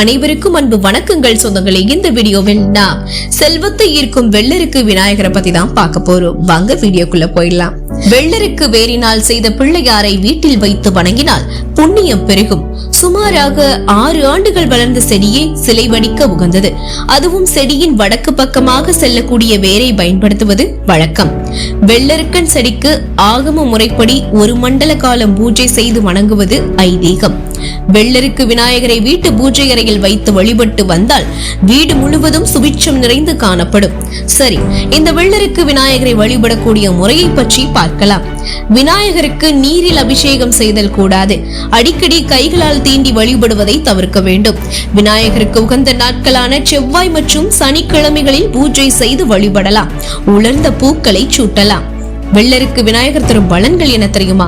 அனைவருக்கும் அன்பு வணக்கங்கள் சொந்தங்களே. இந்த வீடியோவில் நாம் செல்வத்தை ஈர்க்கும் வெள்ளருக்கு விநாயகரை பத்தி தான் பார்க்க போறோம். வாங்க வீடியோக்குள்ள போயிடலாம். வெள்ளருக்கு வேரினால் செய்த பிள்ளையாரை வீட்டில் வைத்து வணங்கினால் புண்ணியம் பெருகும். சுமாராக 6 ஆண்டுகள் வளர்ந்த செடியே சிலை வடிக்க உகந்தது. அதுவும் செடியின் வடக்கு பக்கமாக செல்லக்கூடிய வேரை பயன்படுத்துவது வழக்கம். வெள்ளருக்கன் செடிக்கு ஆகம முறைப்படி 1 மண்டல காலம் பூஜை செய்து வணங்குவது ஐதீகம். வெள்ளருக்கு விநாயகரை வீட்டு பூஜை அறையில் வைத்து வழிபட்டு வந்தால் வீடு முழுவதும் சுபிட்சம் நிறைந்து காணப்படும். சரி, இந்த வெள்ளருக்கு விநாயகரை வழிபடக்கூடிய முறையை பற்றி பார்க்கலாம். விநாயகருக்கு நீரில் அபிஷேகம் செய்தல் கூடாது. அடிக்கடி கைகளால் தீண்டி வழிபடுவதை தவிர்க்க வேண்டும். விநாயகருக்கு உகந்த நாட்களான செவ்வாய் மற்றும் சனிக்கிழமைகளில் பூஜை செய்து வழிபடலாம். உலர்ந்த பூக்களை சூட்டலாம். வெள்ளருக்கு விநாயகர் தரும் பலன்கள் என தெரியுமா?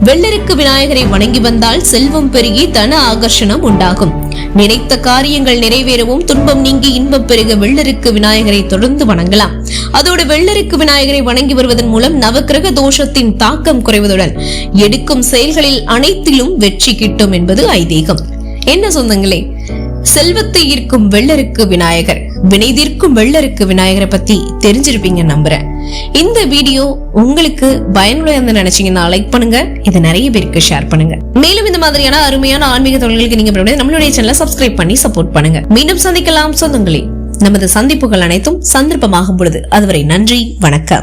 வெள்ளருக்கு விநாயகரை வணங்கி வந்தால் செல்வம் பெருகி தன ஆகர்ஷணம் உண்டாகும். நினைத்த காரியங்கள் நிறைவேறவும் துன்பம் நீங்கி இன்பம் பெருக வெள்ளருக்கு விநாயகரை தொடர்ந்து வணங்கலாம். அதோடு வெள்ளருக்கு விநாயகரை வணங்கி வருவதன் மூலம் நவக்கிரக தோஷத்தின் தாக்கம் குறைவதுடன் எடுக்கும் செயல்களில் அனைத்திலும் வெற்றி கிட்டும் என்பது ஐதீகம். என்ன சொந்தங்களே, செல்வத்தை ஈர்க்கும் வெள்ளருக்கு விநாயகர், வினை தீர்க்கும் வெள்ளருக்கு விநாயகரை பத்தி தெரிஞ்சிருப்பீங்க நம்புறேன். இந்த வீடியோ உங்களுக்கு பயனுள்ள நினைச்சீங்கன்னா லைக் பண்ணுங்க, இதை நிறைய பேருக்கு ஷேர் பண்ணுங்க. மேலும் இந்த மாதிரியான அருமையான ஆன்மீக தொழில்களுக்கு நீங்க நம்மளுடைய சேனலை சப்ஸ்கிரைப் பண்ணி சப்போர்ட் பண்ணுங்க. மீண்டும் சந்திக்கலாம் சொந்தங்களே. நமது சந்திப்புகள் அனைத்தும் சந்தர்ப்பமாகும் பொழுது. அதுவரை நன்றி, வணக்கம்.